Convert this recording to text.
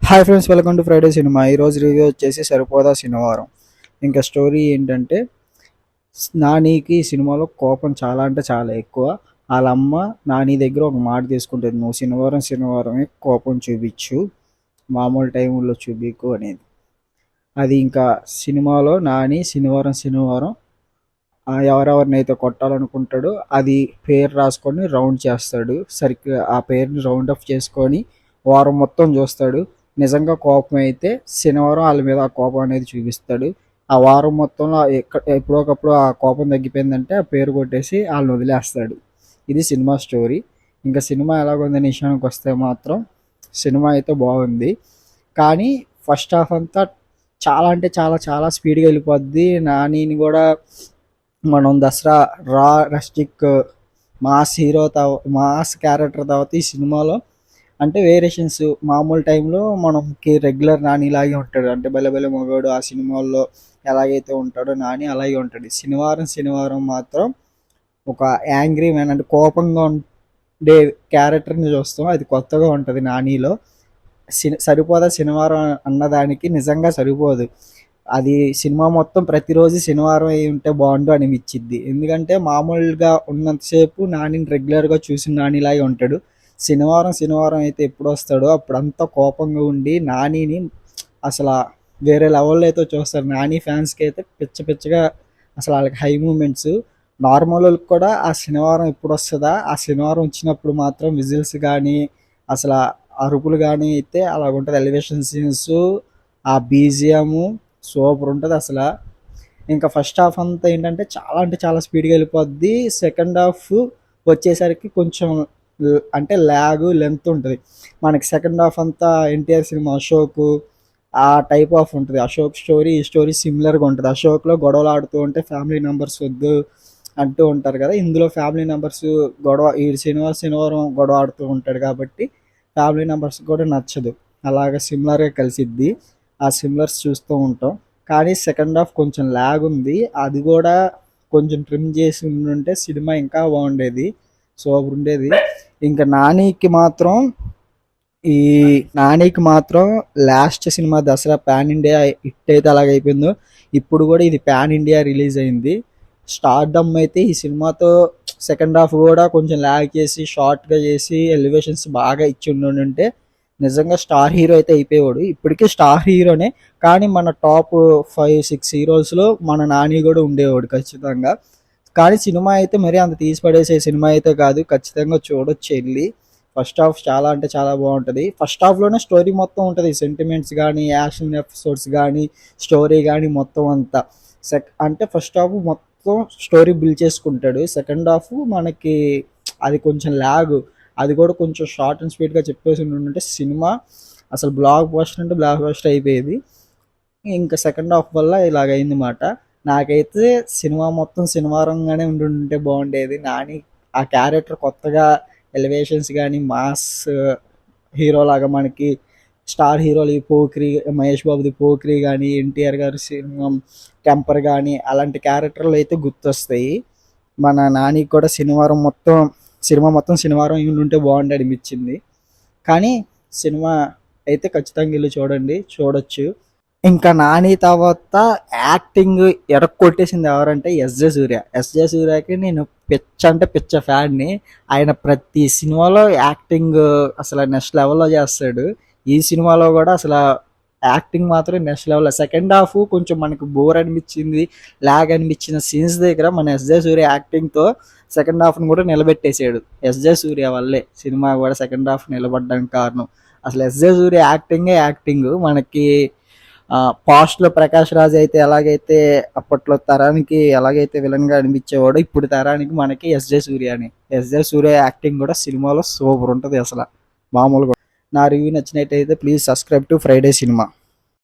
Hi friends, welcome to Friday cinema. ఈరోజు review వచ్చేసి సరిపోదా శనివారం. ఇంకా స్టోరీ ఏంటంటే, నానికి ఈ సినిమాలో కోపం చాలా అంటే చాలా ఎక్కువ. వాళ్ళ అమ్మ నాని దగ్గర ఒక మాట తీసుకుంటుంది, నువ్వు శనివారం శనివారమే కోపం చూపించు, మామూలు టైంలో చూపికు అనేది. అది ఇంకా సినిమాలో నాని శనివారం శనివారం ఎవరెవరినైతే కొట్టాలనుకుంటాడో అది పేరు రాసుకొని రౌండ్ చేస్తాడు. సరిగ్గా ఆ పేరుని రౌండ్ అప్ చేసుకొని వారం మొత్తం చూస్తాడు. నిజంగా కోపం అయితే శనివారం వాళ్ళ మీద ఆ కోపం అనేది చూపిస్తాడు. ఆ వారం మొత్తంలో ఎప్పుడోకప్పుడు ఆ కోపం తగ్గిపోయిందంటే ఆ పేరు కొట్టేసి వాళ్ళని వదిలేస్తాడు. ఇది సినిమా స్టోరీ. ఇంకా సినిమా ఎలాగుందని విషయానికి వస్తే మాత్రం సినిమా అయితే బాగుంది. కానీ ఫస్ట్ హాఫ్ అంతా చాలా అంటే చాలా చాలా స్పీడ్గా వెళ్ళిపోద్ది. నానిని కూడా మనం దసరా రా rustic mass hero mass character తర్వాత ఈ సినిమాలో అంటే వేరియేషన్స్ మామూలు టైంలో మనకి రెగ్యులర్ నాని ఇలాగే ఉంటాడు. అంటే బలె బలె మగాడు ఆ సినిమాల్లో ఎలాగైతే ఉంటాడో నాని అలాగే ఉంటాడు. శనివారం శనివారం మాత్రం ఒక యాంగ్రీ మ్యాన్ అంటే కోపంగా ఉండే క్యారెక్టర్ని చూస్తాం. అది కొత్తగా ఉంటుంది నానిలో. సరిపోదా శనివారం అన్నదానికి నిజంగా సరిపోదు. అది సినిమా మొత్తం ప్రతిరోజు శనివారం అయి ఉంటే బాగుండు అనిపించిద్ది. ఎందుకంటే మామూలుగా ఉన్నంతసేపు నానిని రెగ్యులర్గా చూసిన నానిలాగే ఉంటాడు. శనివారం శనివారం అయితే ఎప్పుడు వస్తాడో అప్పుడంతా కోపంగా ఉండి నానిని అసలు వేరే లెవెల్లో అయితే చూస్తారు. నాని ఫ్యాన్స్కి అయితే పిచ్చ పిచ్చగా అసలు వాళ్ళకి హై మూమెంట్స్. నార్మల్ వాళ్ళకి కూడా ఆ శనివారం ఎప్పుడు వస్తుందా, ఆ శనివారం వచ్చినప్పుడు మాత్రం విజిల్స్ కానీ అసలు అరుపులు కానీ అయితే అలాగ ఉంటుంది. ఎలివేషన్ సీన్స్, ఆ బీజిఎం సూపర్ ఉంటుంది అసలు. ఇంకా ఫస్ట్ హాఫ్ అంతా ఏంటంటే చాలా అంటే చాలా స్పీడ్గా వెళ్ళిపోద్ది. సెకండ్ హాఫ్ వచ్చేసరికి కొంచెం అంటే లెంత్ ఉంటుంది. మనకి సెకండ్ హాఫ్ అంతా ఎన్టీఆర్ సినిమా అశోక్ ఆ టైప్ ఆఫ్ ఉంటుంది. అశోక్ స్టోరీ ఈ స్టోరీ సిమిలర్గా ఉంటుంది. అశోక్లో గొడవలు ఆడుతూ ఉంటే ఫ్యామిలీ మెంబర్స్ వద్దు అంటూ ఉంటారు కదా, ఇందులో ఫ్యామిలీ మెంబర్స్ గొడవ ఈ శనివారం గొడవ ఆడుతూ ఉంటాడు కాబట్టి ఫ్యామిలీ మెంబర్స్ కూడా నచ్చదు. అలాగ సిమిలర్గా కలిసిద్ది. ఆ సిమిలర్స్ చూస్తూ ఉంటాం. కానీ సెకండ్ హాఫ్ కొంచెం ల్యాగ్ ఉంది. అది కూడా కొంచెం ట్రిమ్ చేసి ఉంటే సినిమా ఇంకా బాగుండేది, సూపర్ ఉండేది. ఇంకా నానికి మాత్రం last cinema Dasara pan India hit అయితే అలాగైపోయిందో ఇప్పుడు కూడా ఇది పాన్ ఇండియా రిలీజ్ అయింది. స్టార్డమ్ అయితే ఈ సినిమాతో సెకండ్ హాఫ్ కూడా కొంచెం ల్యాగ్ చేసి షార్ట్గా చేసి ఎలివేషన్స్ బాగా ఇచ్చి ఉండుంటే నిజంగా స్టార్ హీరో అయితే అయిపోయేవాడు. ఇప్పటికీ స్టార్ హీరోనే, కానీ మన టాప్ 5-6 హీరోస్లో మన నాని కూడా ఉండేవాడు ఖచ్చితంగా. కానీ సినిమా అయితే మరీ అంత తీసి పడేసే సినిమా అయితే కాదు, ఖచ్చితంగా చూడొచ్చు వెళ్ళి. ఫస్ట్ హాఫ్ చాలా అంటే చాలా బాగుంటుంది. ఫస్ట్ హాఫ్లోనే స్టోరీ మొత్తం ఉంటుంది. సెంటిమెంట్స్ కానీ యాక్షన్ ఎపిసోడ్స్ కానీ స్టోరీ కానీ మొత్తం అంతా అంటే ఫస్ట్ హాఫ్ మొత్తం స్టోరీ బిల్డ్ చేసుకుంటాడు. సెకండ్ హాఫ్ మనకి అది కొంచెం ల్యాగ్, అది కూడా కొంచెం షార్ట్ అండ్ స్వీట్గా చెప్పేసి ఉంటే సినిమా అసలు బ్లాక్ బస్టర్ అంటే బ్లాక్ బస్టర్ అయిపోయేది. ఇంకా సెకండ్ హాఫ్ వల్ల ఇలాగైంది మాట. నాకైతే సినిమా మొత్తం శనివారంగానే ఉంటే బాగుండేది. నాని ఆ క్యారెక్టర్ కొత్తగా ఎలివేషన్స్ కానీ మాస్ హీరో లాగా మనకి స్టార్ హీరోలు ఈ పోక్రి మహేష్ బాబుది పోక్రి కానీ ఎన్టీఆర్ గారి సినిమా టెంపర్ కానీ అలాంటి క్యారెక్టర్లు అయితే గుర్తొస్తాయి. మన నానికి కూడా సినిమా మొత్తం శనివారం ఉంటే బాగుండే అనిపించింది. కానీ సినిమా అయితే ఖచ్చితంగా వెళ్ళి చూడొచ్చు. ఇంకా నాని తర్వాత యాక్టింగ్ ఎరక్కొట్టేసింది ఎవరంటే ఎస్జే సూర్యకి నేను పిచ్చ ఫ్యాన్ని. ఆయన ప్రతి సినిమాలో యాక్టింగ్ అసలు నెక్స్ట్ లెవెల్లో చేస్తాడు. ఈ సినిమాలో కూడా అసలు యాక్టింగ్ మాత్రం నెక్స్ట్ లెవెల్. సెకండ్ హాఫ్ కొంచెం మనకు బోర్ అనిపించింది, లాగ్ అనిపించిన సీన్స్ దగ్గర మన ఎస్జే సూర్య యాక్టింగ్తో సెకండ్ హాఫ్ని కూడా నిలబెట్టేసాడు. ఎస్జే సూర్య వల్లే సినిమా కూడా సెకండ్ హాఫ్ నిలబడడానికి కారణం. అసలు ఎస్జే సూర్య యాక్టింగ్ మనకి పాస్ట్లో ప్రకాష్ రాజ్ అయితే ఎలాగైతే అప్పట్లో తరానికి ఎలాగైతే విలన్గా అనిపించేవాడో ఇప్పుడు తరానికి మనకి ఎస్జే సూర్య యాక్టింగ్ కూడా సినిమాలో సూపర్ ఉంటుంది అసలు మామూలుగా. నా రివ్యూ నచ్చినట్టయితే please subscribe to Friday cinema.